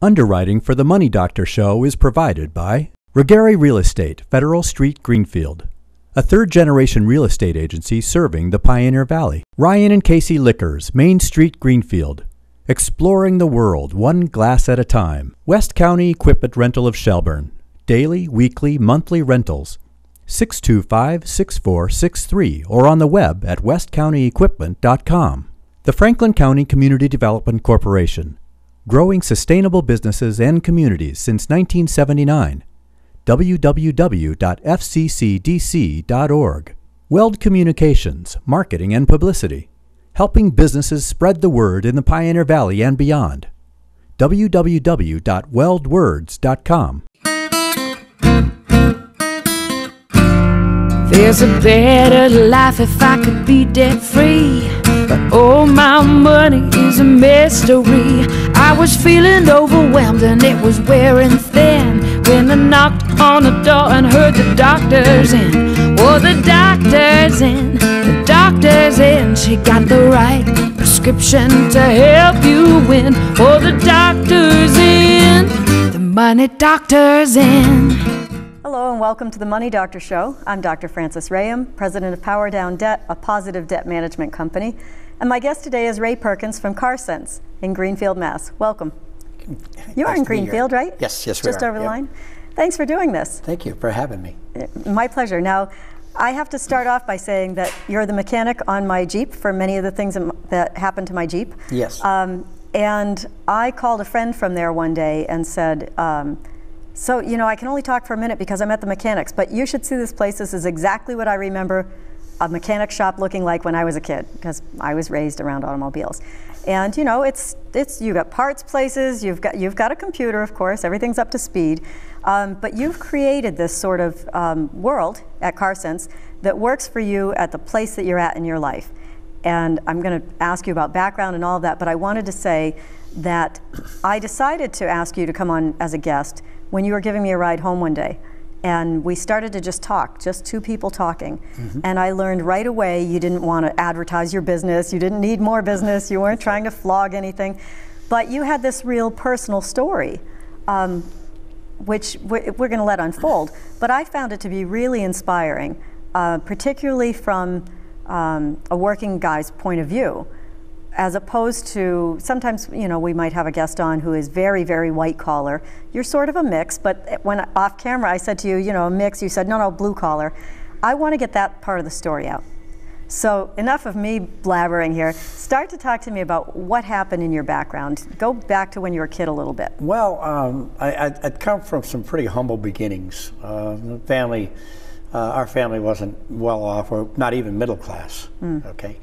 Underwriting for the Money Doctor Show is provided by Regari Real Estate, Federal Street, Greenfield, a third-generation real estate agency serving the Pioneer Valley. Ryan and Casey Liquors, Main Street, Greenfield, exploring the world one glass at a time. West County Equipment Rental of Shelburne, daily, weekly, monthly rentals, 625-6463, or on the web at westcountyequipment.com. The Franklin County Community Development Corporation, growing sustainable businesses and communities since 1979. www.fccdc.org. Weld Communications, Marketing and Publicity, helping businesses spread the word in the Pioneer Valley and beyond. www.weldwords.com. There's a better life if I could be debt-free, but oh, my money is a mystery. I was feeling overwhelmed and it was wearing thin when I knocked on the door and heard the doctor's in. Oh, the doctor's in, the doctor's in. She got the right prescription to help you win. Oh, the doctor's in, the money doctor's in. Hello and welcome to the Money Doctor Show. I'm Dr. Frances Rahaim, president of Power Down Debt, a positive debt management company. And my guest today is Ray Perkins from CarSense in Greenfield, Mass. Welcome. You are in Greenfield, right? Yes, we are. Just over the line. Thanks for doing this. Thank you for having me. My pleasure. Now, I have to start off by saying that you're the mechanic on my Jeep for many of the things that happened to my Jeep. Yes. And I called a friend from there one day and said, so, you know, I can only talk for a minute because I'm at the mechanics, but you should see this place. This is exactly what I remember a mechanic shop looking like when I was a kid, because I was raised around automobiles. And you know, it's you've got parts places, you've got a computer, of course, everything's up to speed, but you've created this sort of world at CarSense that works for you at the place that you're at in your life. And I'm going to ask you about background and all of that, but I wanted to say that I decided to ask you to come on as a guest when you were giving me a ride home one day. And we started to just talk, just two people talking. Mm-hmm. And I learned right away you didn't want to advertise your business, you didn't need more business, you weren't trying to flog anything. But you had this real personal story, which we're going to let unfold. But I found it to be really inspiring, particularly from a working guy's point of view, as opposed to, sometimes, you know, we might have a guest on who is very, very white collar. You're sort of a mix, but when off camera I said to you, you know, a mix, you said, no, blue collar. I want to get that part of the story out. So enough of me blabbering here. Start to talk to me about what happened in your background. Go back to when you were a kid a little bit. Well, I'd come from some pretty humble beginnings. Our family wasn't well off, or not even middle class, okay?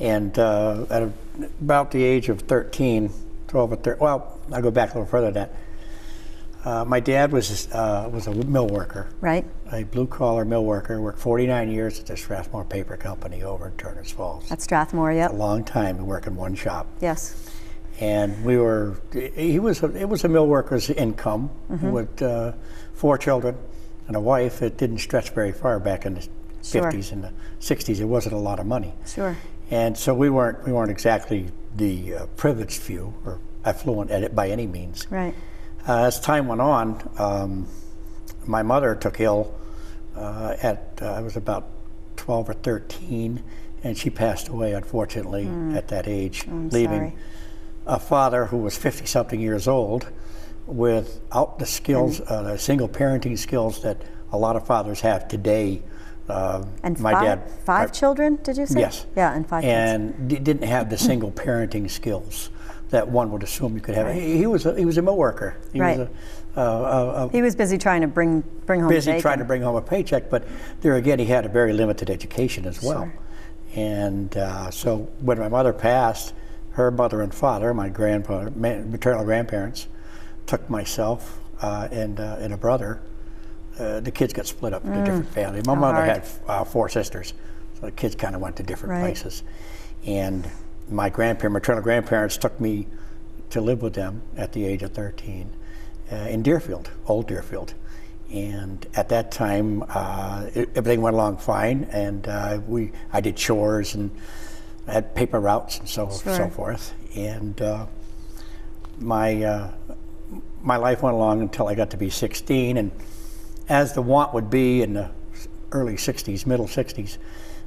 And at about the age of 13, 12 or 13, well, I'll go back a little further than that. My dad was a mill worker. Right. A blue-collar mill worker, worked 49 years at the Strathmore Paper Company over in Turners Falls. At Strathmore, yep. A long time to work in one shop. Yes. And it was a mill worker's income with 4 children and a wife. It didn't stretch very far back in the 50s and the 60s. It wasn't a lot of money. Sure. And so we weren't exactly the privileged few or affluent at it by any means. Right. As time went on, my mother took ill I was about 12 or 13, and she passed away, unfortunately, at that age, leaving a father who was 50-something years old without the skills, the single parenting skills that a lot of fathers have today. And my dad, five children, did you say? Yes. Yeah, and 5 kids. And didn't have the single parenting skills that one would assume you could have. Right. He was a mill worker. He was he was busy trying to bring home trying to bring home a paycheck, but there again, he had a very limited education as well. Sure. And so when my mother passed, her mother and father, my grandfather, maternal grandparents, took myself and a brother. The kids got split up into different families. My mother had 4 sisters, so the kids kind of went to different places. And my maternal grandparents took me to live with them at the age of 13 in Deerfield, old Deerfield. And at that time, everything went along fine, and I did chores and I had paper routes and so forth. And my life went along until I got to be 16, and as the want would be in the early 60s, middle 60s,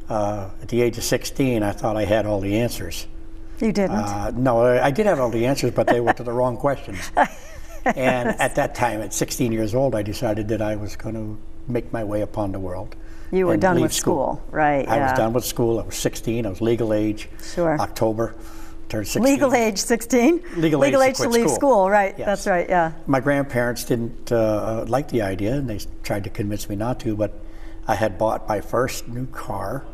at the age of 16, I thought I had all the answers. You didn't? No, I did have all the answers, but they were to the wrong questions. And at that time, at 16 years old, I decided that I was going to make my way upon the world. You were done leave with school, right? I was done with school. I was 16. I was legal age. Sure. October, turned 16. Legal age 16? Legal age to leave school, right? Yes. That's right, yeah. My grandparents didn't like the idea, and they tried to convince me not to, but I had bought my first new car.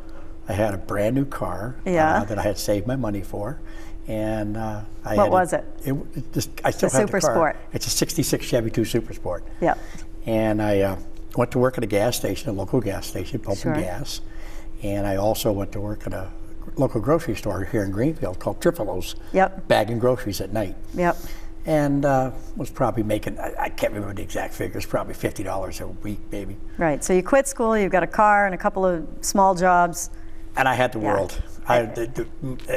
I had a brand new car that I had saved my money for. And what was it? I still have the car. Super Sport. It's a 66 Chevy 2 Super Sport. Yeah. And I went to work at a gas station, a local gas station, pumping gas. And I also went to work at a local grocery store here in Greenfield called Tripolo's. Yep. Bagging groceries at night. Yep. And was probably making, I can't remember the exact figures, probably $50 a week, maybe. Right. So you quit school, you've got a car and a couple of small jobs. And I had the world.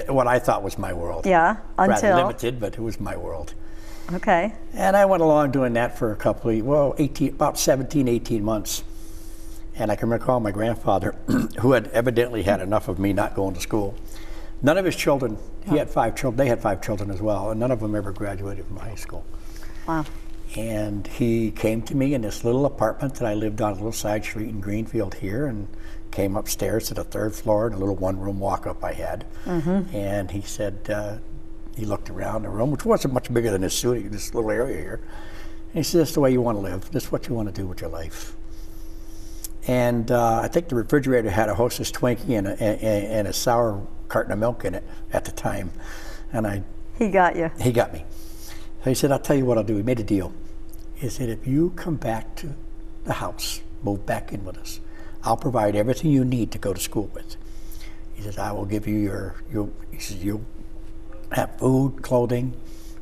What I thought was my world. Yeah, until. Rather limited, but it was my world. Okay. And I went along doing that for a couple of, about 17, 18 months. And I can recall my grandfather, who had evidently had enough of me not going to school. None of his children, he had 5 children, they had 5 children as well, and none of them ever graduated from high school. Wow. And he came to me in this little apartment that I lived on a little side street in Greenfield here, and came upstairs to the 3rd floor in a little one-room walk-up I had. Mm-hmm. And he said, he looked around the room, which wasn't much bigger than this studio, this little area here. And he said, "This is the way you want to live. This is what you want to do with your life." And I think the refrigerator had a Hostess Twinkie and a sour carton of milk in it at the time. And he got you. He got me. So he said, "I'll tell you what I'll do." We made a deal. He said, "If you come back to the house, move back in with us, I'll provide everything you need to go to school with." He says, "I will give you you'll have food, clothing."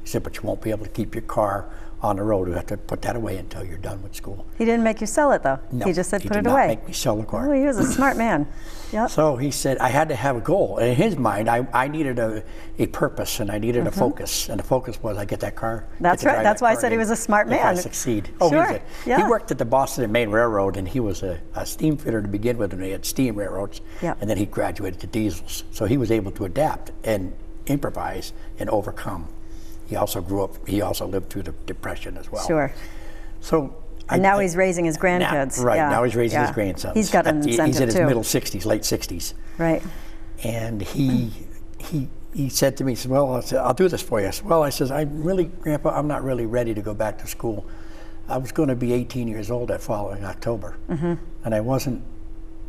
He said, "But you won't be able to keep your car on the road. You have to put that away until you're done with school." He didn't make you sell it, though. No, he just said, "Put it away." He did not make me sell the car. Oh, he was a smart man. Yep. So he said I had to have a goal. And in his mind, I needed a purpose, and I needed a focus. And the focus was I get that car. That's right. That's why I said he was a smart man. If I succeed. Sure. He worked at the Boston and Maine Railroad, and he was a steam fitter to begin with, and they had steam railroads. Yep. And then he graduated to diesels. So he was able to adapt and improvise and overcome. He also lived through the Depression as well. Sure. So. And now he's raising his grandkids. Now he's raising his grandsons. He's got an incentive He's in his too. middle 60s, late 60s. Right. And he said to me, he said, "Well," I'll do this for you. I said, "Well," I says, "Grandpa, I'm not really ready to go back to school. I was going to be 18 years old that following October. Mm-hmm. And I wasn't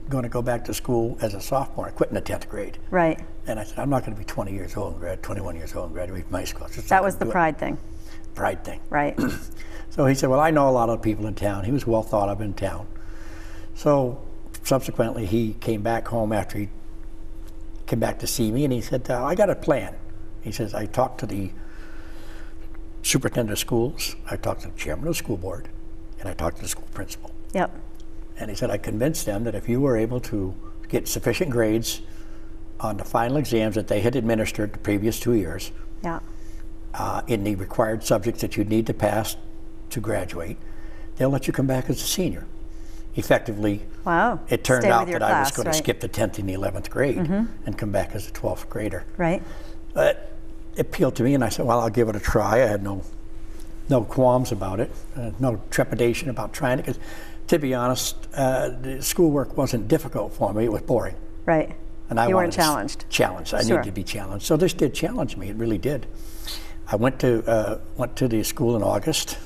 going to go back to school as a sophomore. I quit in the 10th grade. Right. And I said, I'm not going to be 20 years old and 21 years old and graduate from high school. That was the pride thing. Pride thing. Right. So he said, "Well, I know a lot of people in town." He was well thought of in town. So subsequently, he came back home after he came back to see me, and he said, "I got a plan." He says, "I talked to the superintendent of schools, I talked to the chairman of the school board, and I talked to the school principal." Yep. And he said, "I convinced them that if you were able to get sufficient grades on the final exams that they had administered the previous 2 years, yeah, in the required subjects that you need to pass to graduate, they'll let you come back as a senior." Effectively, wow. It turned Stay out with your that I was class, going right? to skip the 10th and the 11th grade and come back as a 12th grader. Right. It appealed to me, and I said, "Well, I'll give it a try." I had no qualms about it, no trepidation about trying it, because to be honest, the schoolwork wasn't difficult for me, it was boring. Right. And you weren't challenged. I needed to be challenged. So this did challenge me, it really did. I went to the school in August.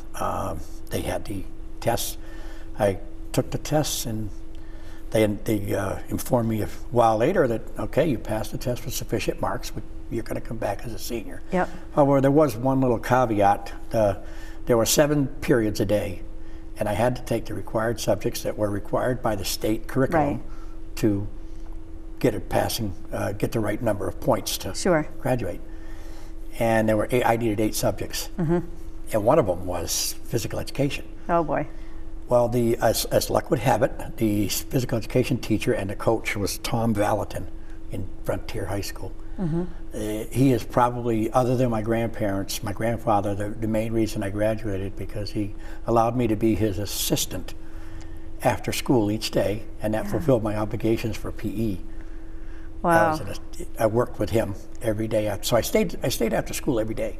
They had the tests. I took the tests, and they informed me a while later that, okay, you passed the test with sufficient marks, but you're going to come back as a senior. Yep. However, there was one little caveat. There were 7 periods a day, and I had to take the required subjects that were required by the state curriculum to get the right number of points to graduate. And there were I needed 8 subjects, and one of them was physical education. Oh boy. Well, as luck would have it, the physical education teacher and the coach was Tom Valentin in Frontier High School. He is probably, other than my grandparents, my grandfather, the main reason I graduated, because he allowed me to be his assistant after school each day, and that fulfilled my obligations for PE. Wow. I worked with him every day. So I stayed after school every day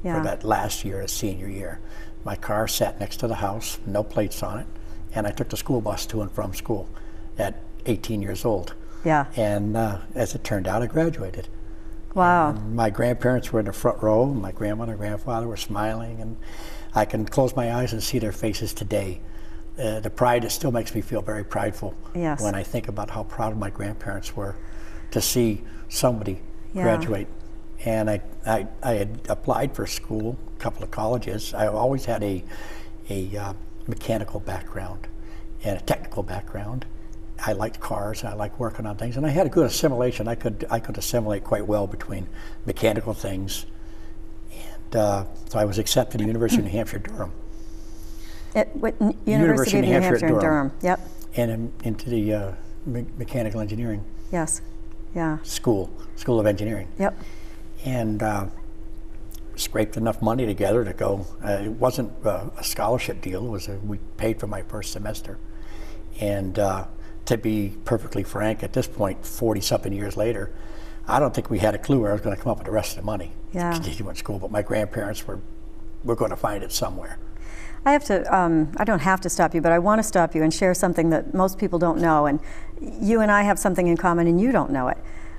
for that last year, senior year. My car sat next to the house, no plates on it, and I took the school bus to and from school at 18 years old. Yeah. And as it turned out, I graduated. Wow. And my grandparents were in the front row. My grandmother and grandfather were smiling, and I can close my eyes and see their faces today. The pride, it still makes me feel very prideful when I think about how proud my grandparents were to see somebody graduate. And I had applied for school, a couple of colleges. I always had a mechanical background and a technical background. I liked cars, and I liked working on things, and I had a good assimilation. I could assimilate quite well between mechanical things, and so I was accepted at the University of New Hampshire, Durham. At University of New Hampshire in Durham. Yep. And into the mechanical engineering. Yes. Yeah. School of Engineering. Yep. And scraped enough money together to go. It wasn't a scholarship deal. It was we paid for my first semester, and to be perfectly frank, at this point, 40-something years later, I don't think we had a clue where I was going to come up with the rest of the money to continue in school, but my grandparents were going to find it somewhere. I have to, I don't have to stop you, but I want to stop you and share something that most people don't know, and you and I have something in common and you don't know it.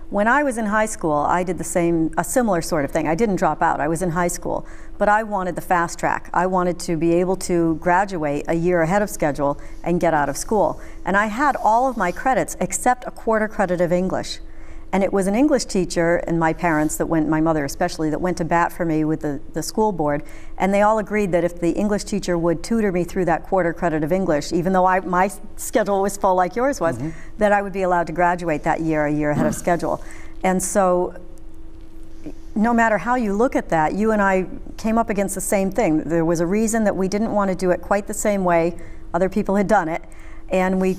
When I was in high school, I did a similar sort of thing. I didn't drop out. I was in high school, but I wanted the fast track. I wanted to be able to graduate a year ahead of schedule and get out of school. And I had all of my credits except a quarter credit of English. And it was an English teacher and my parents my mother especially, that went to bat for me with the school board. And they all agreed that if the English teacher would tutor me through that quarter credit of English, even though my schedule was full like yours was, that I would be allowed to graduate that year, a year ahead of schedule. And so no matter how you look at that, you and I came up against the same thing. There was a reason that we didn't want to do it quite the same way other people had done it. And we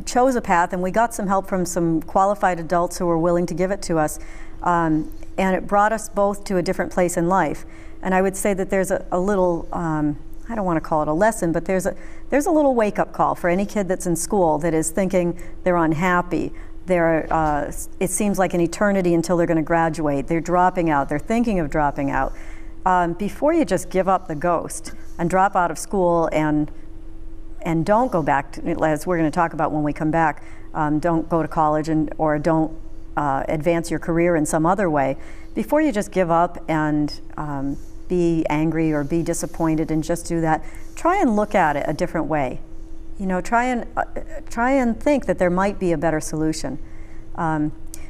chose a path, and we got some help from some qualified adults who were willing to give it to us, and it brought us both to a different place in life. And I would say that there's a little, I don't want to call it a lesson, but there's a little wake-up call for any kid that's in school that is thinking they're unhappy. It seems like an eternity until they're going to graduate. They're dropping out. They're thinking of dropping out. Before you just give up the ghost and drop out of school and don't go back to, as we're going to talk about when we come back, don't go to college or don't advance your career in some other way. Before you just give up and be angry or be disappointed and just do that, try and look at it a different way. You know, try and think that there might be a better solution.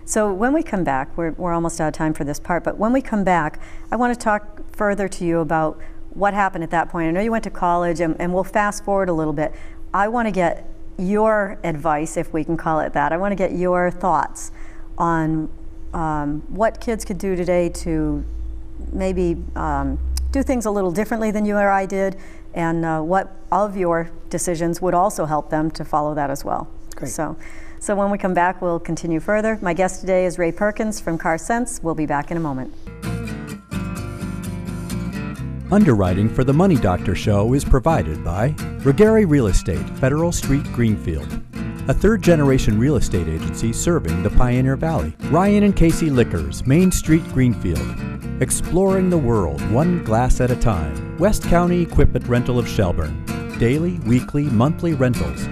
So when we come back, we're almost out of time for this part, but when we come back, I want to talk further to you about what happened at that point. I know you went to college, and we'll fast forward a little bit. I want to get your advice, if we can call it that. I want to get your thoughts on what kids could do today to maybe do things a little differently than you or I did, and what of your decisions would also help them to follow that as well. Great. So when we come back, we'll continue further. My guest today is Ray Perkins from CarSense. We'll be back in a moment. Underwriting for the Money Doctor Show is provided by Rahaim Real Estate, Federal Street, Greenfield, a third-generation real estate agency serving the Pioneer Valley. Ryan and Casey Liquors, Main Street, Greenfield. Exploring the world, one glass at a time. West County Equipment Rental of Shelburne. Daily, weekly, monthly rentals.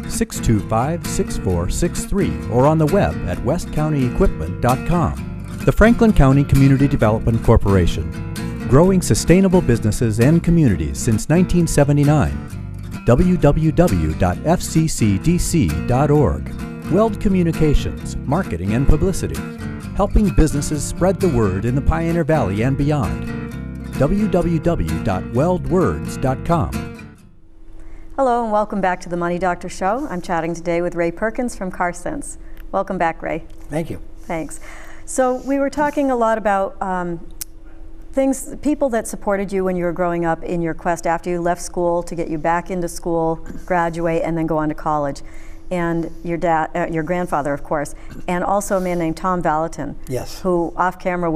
625-6463 or on the web at westcountyequipment.com. The Franklin County Community Development Corporation. Growing sustainable businesses and communities since 1979. www.fccdc.org. Weld Communications, Marketing and Publicity. Helping businesses spread the word in the Pioneer Valley and beyond. www.weldwords.com. Hello and welcome back to the Money Doctor Show. I'm chatting today with Ray Perkins from CarSense. Welcome back, Ray. Thank you. Thanks. So we were talking a lot about people that supported you when you were growing up in your quest after you left school to get you back into school, graduate, and then go on to college. and your dad, your grandfather, of course, and also a man named Tom Valentin. Yes. Who, off camera,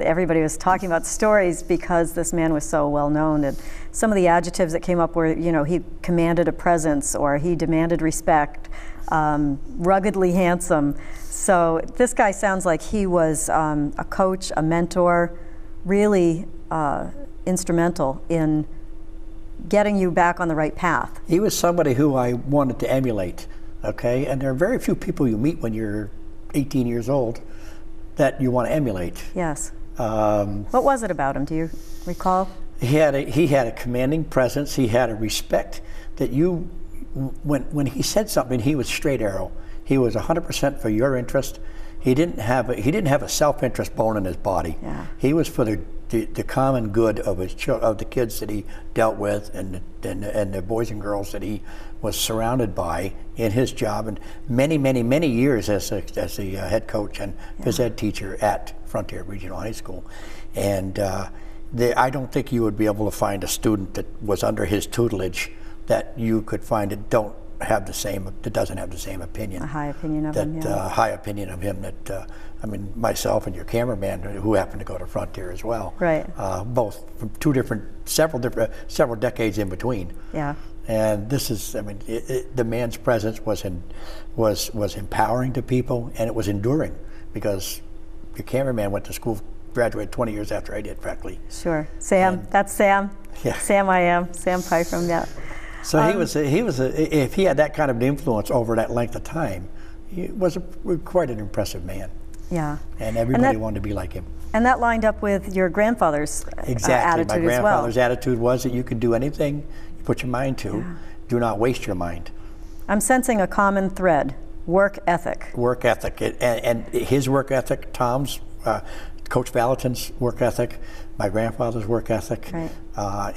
everybody was talking about stories because this man was so well known, and some of the adjectives that came up were, you know, he commanded a presence, or he demanded respect, ruggedly handsome. So this guy sounds like he was a coach, a mentor, really instrumental in getting you back on the right path. He was somebody who I wanted to emulate, okay? And there are very few people you meet when you're 18 years old that you want to emulate. Yes. What was it about him? Do you recall? He had a commanding presence. He had a respect that you, when he said something, he was straight arrow. He was 100% for your interest. He didn't have a self-interest bone in his body. Yeah. He was for the common good of the kids that he dealt with, and the boys and girls that he was surrounded by in his job, and many years as the head coach and phys ed teacher at Frontier Regional High School. And I don't think you would be able to find a student that was under his tutelage that you could find that doesn't have the same opinion. A high opinion of him, yeah. High opinion of him that, I mean, myself and your cameraman, who happened to go to Frontier as well. Right. Both from several decades in between. Yeah. And this is, I mean, the man's presence was empowering to people, and it was enduring, because your cameraman went to school, graduated 20 years after I did, frankly. Sure. Sam, that's Sam. Yeah. Sam Pye from that. So if he had that kind of influence over that length of time, he was quite an impressive man. Yeah. And everybody wanted to be like him. And that lined up with your grandfather's attitude as well. My grandfather's attitude was that you could do anything you put your mind to. Yeah. Do not waste your mind. I'm sensing a common thread: work ethic. Work ethic, and his work ethic, Tom's, Coach Valentin's work ethic, my grandfather's work ethic, right.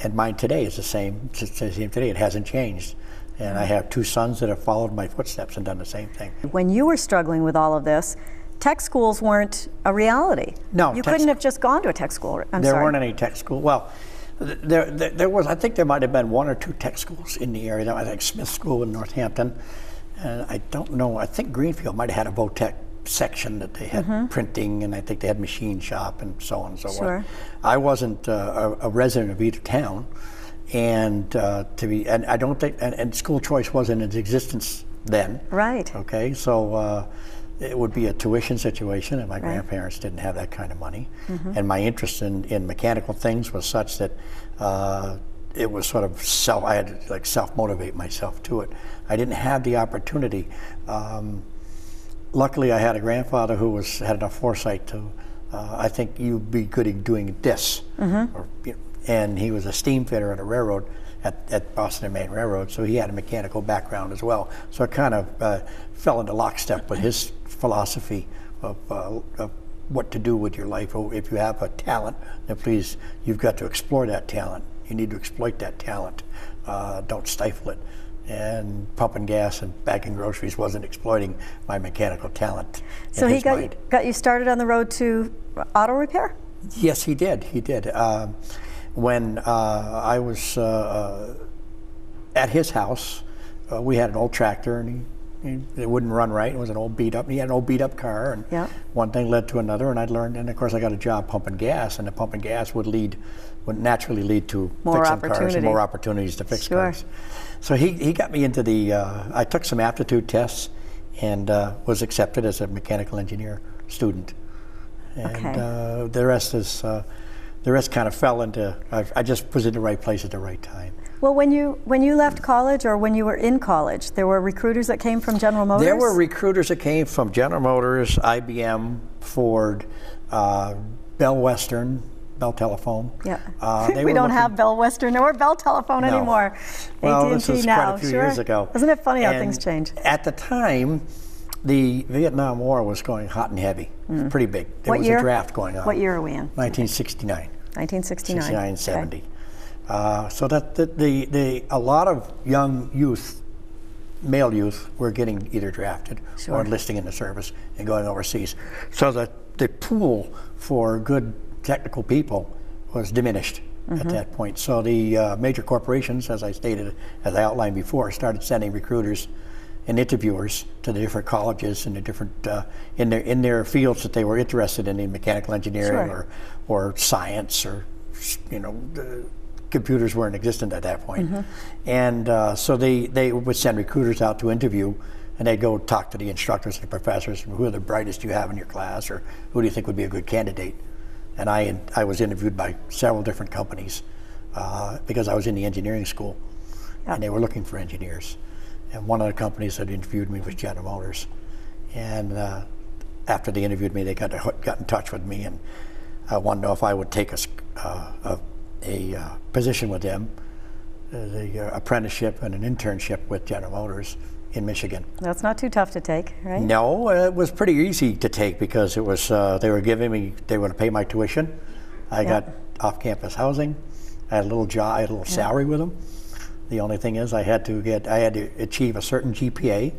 And mine today is the same. Today, it hasn't changed. And I have two sons that have followed my footsteps and done the same thing. When you were struggling with all of this, tech schools weren't a reality. No. You couldn't have just gone to a tech school. There weren't any tech schools. Well, there was, I think there might have been one or two tech schools in the area. I think Smith School in Northampton. And I don't know, I think Greenfield might have had a Vo-Tech section that they had printing, and I think they had machine shop and so on and so Sure. on. I wasn't a resident of either town, and I don't think, and school choice wasn't in existence then. Right. Okay, so it would be a tuition situation, and my grandparents didn't have that kind of money, and my interest in mechanical things was such that it was sort of I had to like self-motivate myself to it. I didn't have the opportunity. Luckily, I had a grandfather who had enough foresight to, I think you'd be good at doing this. And he was a steam fitter at a railroad, at Boston and Maine Railroad, so he had a mechanical background as well. So it kind of fell into lockstep with his philosophy of what to do with your life. If you have a talent, then please, you've got to explore that talent. You need to exploit that talent. Don't stifle it. And pumping gas and bagging groceries wasn't exploiting my mechanical talent. So he got you started on the road to auto repair? Yes, he did. He did. When I was at his house, we had an old tractor, and it wouldn't run right. It was an old beat up. He had an old beat up car, and one thing led to another, and I learned. And of course, I got a job pumping gas, and the pumping gas would naturally lead to fixing cars and more opportunities to fix cars. So he got me into I took some aptitude tests and was accepted as a mechanical engineer student. And the rest kind of fell into, I just was in the right place at the right time. Well, when you left college, or when you were in college, there were recruiters that came from General Motors? There were recruiters that came from General Motors, IBM, Ford, Bell Western, Bell Telephone. Yeah, we don't have Bell Western or Bell Telephone anymore. Well, AT&T this was now. quite a few years ago. Isn't it funny how things change? At the time, the Vietnam War was going hot and heavy. It was pretty big. There was a draft going on. What year are we in? 1969. 1969. 69, 70. So that a lot of young youth, male youth, were getting either drafted or enlisting in the service and going overseas. So that the pool for good technical people was diminished at that point. So the major corporations, as I outlined before, started sending recruiters and interviewers to the different colleges and the different in their fields that they were interested in mechanical engineering or science, or the computers weren't existent at that point. And so they would send recruiters out to interview, and they'd go talk to the instructors and the professors, who are the brightest you have in your class, or who do you think would be a good candidate. And I was interviewed by several different companies because I was in the engineering school, and they were looking for engineers. And one of the companies that interviewed me was General Motors. And after they interviewed me, they got in touch with me and wanted to know if I would take a position with them, the apprenticeship and an internship with General Motors in Michigan. That's not too tough to take, right? No, it was pretty easy to take because it was they were going to pay my tuition. I got off-campus housing. I had a little job, I had a little salary with them. The only thing is I had to achieve a certain GPA,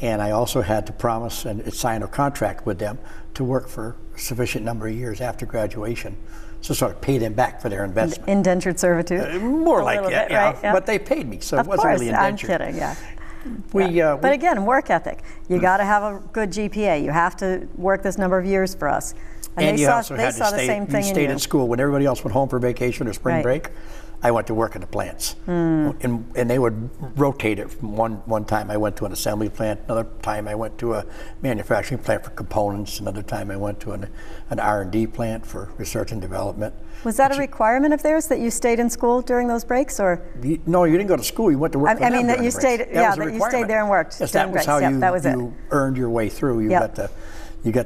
and I also had to promise and sign a contract with them to work for a sufficient number of years after graduation, so sort of pay them back for their investment. Indentured servitude. More like that, bit, right? But they paid me, so it wasn't really indentured. I'm kidding, but again, work ethic. You got to have a good GPA. You have to work this number of years for us. And they saw the same thing in you. You stayed at school. When everybody else went home for vacation or spring break, I went to work in the plants. And they would rotate it. From one time I went to an assembly plant, another time I went to a manufacturing plant for components, another time I went to an R&D plant for research and development. Was that a requirement of theirs that you stayed in school during those breaks, or? No, you didn't go to school. You went to work. I mean that you stayed. That that you stayed there and worked. Yes, that was how you earned your way through. You got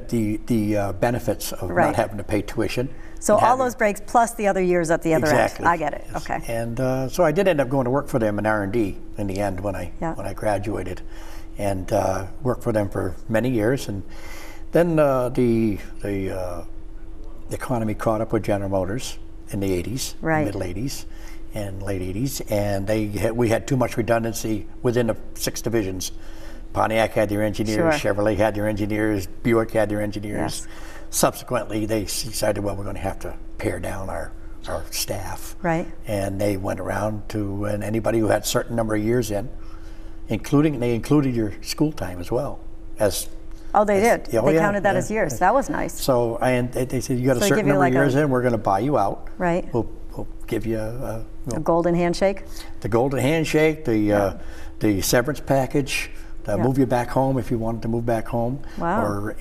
the benefits of not having to pay tuition. So all those breaks plus the other years at the other end. I get it. Yes. Okay. And so I did end up going to work for them in R&D in the end when I graduated, and worked for them for many years. And then the economy caught up with General Motors in the 80s, middle 80s, and late 80s, and we had too much redundancy within the 6 divisions. Pontiac had their engineers, Chevrolet had their engineers, Buick had their engineers. Subsequently, they decided, well, we're going to have to pare down our staff. Right. And they went around to anybody who had a certain number of years in, they included your school time as well. They did. They counted that as years. That was nice. So they said, you got a certain number of years in, we're going to buy you out. Right. We'll give you a golden handshake. The golden handshake, the severance package. Move you back home if you wanted to move back home. Wow.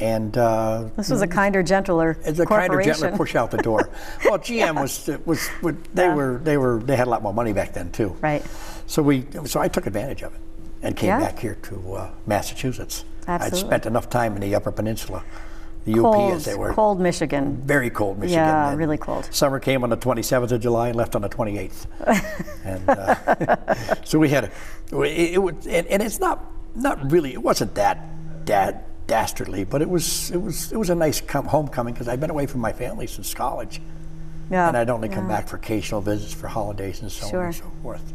This was a kinder, gentler corporation. It's a kinder, gentler push out the door. Well, GM they had a lot more money back then too. Right. So I took advantage of it and came back here to Massachusetts. Absolutely. I'd spent enough time in the Upper Peninsula, the UP as they were. Cold Michigan. Very cold Michigan. Yeah, really cold. Summer came on the 27th of July and left on the 28th. And so we had and it's not really. It wasn't that dastardly, but it was a nice homecoming because I'd been away from my family since college, and I'd only come back for occasional visits for holidays and so on and so forth.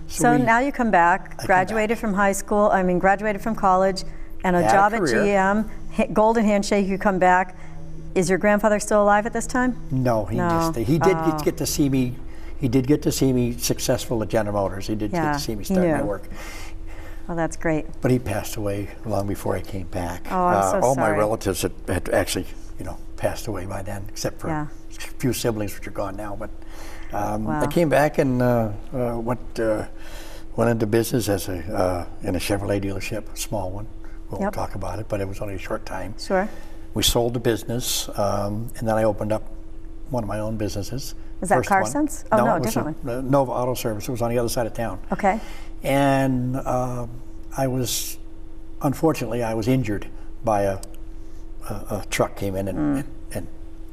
So now you come back, graduated from high school. Graduated from college, and a job at GM. Golden handshake. You come back. Is your grandfather still alive at this time? No, he did get to see me. He did get to see me successful at General Motors. He did get to see me start my work. Well, that's great. But he passed away long before I came back. Oh, I'm so sorry. All my relatives had actually, passed away by then, except for a few siblings which are gone now. But I came back and went into business as in a Chevrolet dealership, a small one. We won't talk about it, but it was only a short time. Sure. We sold the business, and then I opened up one of my own businesses. Was that CarSense? Oh, no, different one. Nova Auto Service. It was on the other side of town. Okay. And unfortunately, I was injured by a truck came in and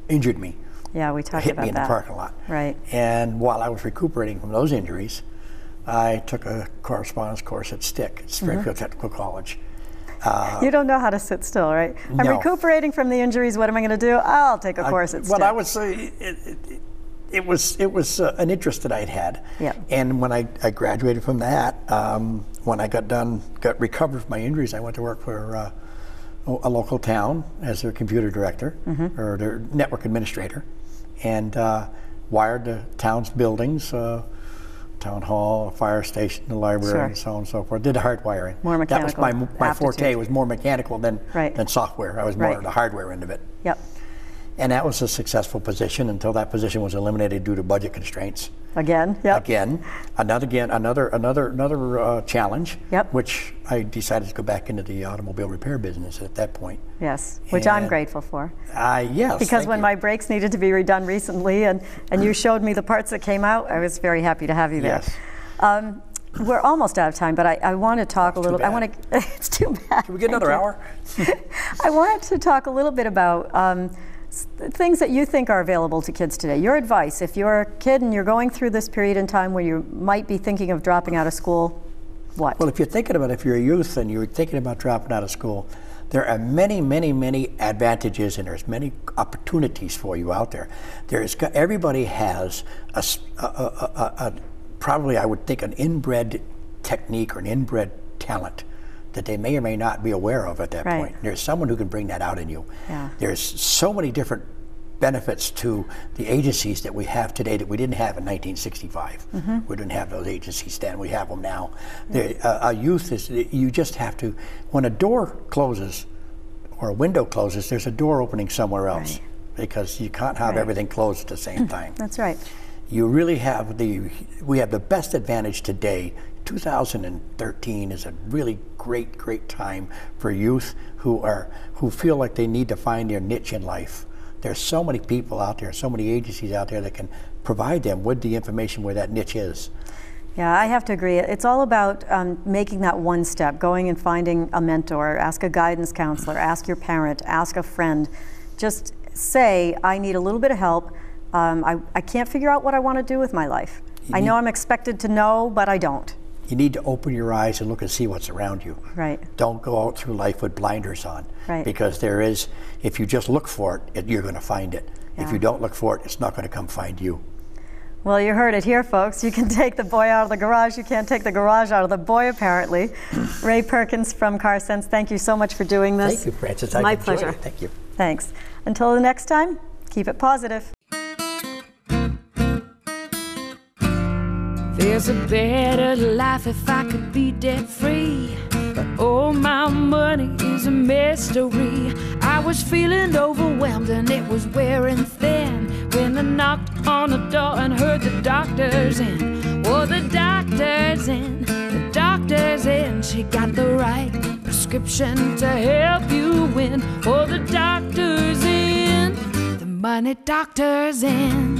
injured me. Yeah, we talked about that. Hit me in the parking lot. Right. And while I was recuperating from those injuries, I took a correspondence course at STIC, Springfield Technical College. You don't know how to sit still, right? No. I'm recuperating from the injuries. What am I going to do? I'll take a course at STIC. Well, I would say it was an interest that I'd had. Yeah. And when I graduated from that, when I got recovered from my injuries, I went to work for a local town as their computer director or their network administrator, and wired the town's buildings town hall, a fire station, the library, Sure. and so on and so forth. Did the hard wiring. More mechanical That was my forte. aptitude. Was more mechanical than software. I was more Right. the hardware end of it. Yep. And that was a successful position until that position was eliminated due to budget constraints. Again. Yep. Another challenge. Yep. Which I decided to go back into the automobile repair business at that point. Yes, which I'm And- grateful for. Yes. Because thank when you. my brakes needed to be redone recently, and you showed me the parts that came out, I was very happy to have you there. Yes. We're almost out of time, but I want to talk a little. I want to. It's too bad. Can we get another hour? I wanted to talk a little bit about things that you think are available to kids today. Your advice, if you're a kid and you're going through this period in time where you might be thinking of dropping out of school, what? Well, if you're thinking about, if you're a youth and you're thinking about dropping out of school, there are many, many, many advantages and there's many opportunities for you out there. Everybody has probably, I would think, an inbred technique or an inbred talent that they may or may not be aware of at that Right. point. There's someone who can bring that out in you. Yeah. There's so many different benefits to the agencies that we have today that we didn't have in 1965. We didn't have those agencies then, we have them now. A youth is, you just have to, when a door closes or a window closes, there's a door opening somewhere else. Right. Because you can't have everything closed at the same time. That's right. You really have we have the best advantage today. 2013 is a really great time for youth who feel like they need to find their niche in life. There's so many people out there, so many agencies out there that can provide them with the information where that niche is. Yeah, I have to agree. It's all about making that one step, going and finding a mentor, ask a guidance counselor, ask your parent, ask a friend. Just say, I need a little bit of help. I can't figure out what I want to do with my life. I know I'm expected to know, but I don't. You need to open your eyes and look and see what's around you. Right. Don't go out through life with blinders on. Right. Because if you just look for it, you're going to find it. Yeah. If you don't look for it, it's not going to come find you. Well, you heard it here, folks. You can take the boy out of the garage. You can't take the garage out of the boy, apparently. Ray Perkins from CarSense, thank you so much for doing this. Thank you, Francis. My I've enjoyed pleasure. it. Thank you. Thanks. Until the next time, keep it positive. There's a better life if I could be debt free, but all my money is a mystery. I was feeling overwhelmed and it was wearing thin when I knocked on the door and heard the doctor's in. Oh, the doctor's in, the doctor's in. She got the right prescription to help you win. Oh, the doctor's in, the money doctor's in.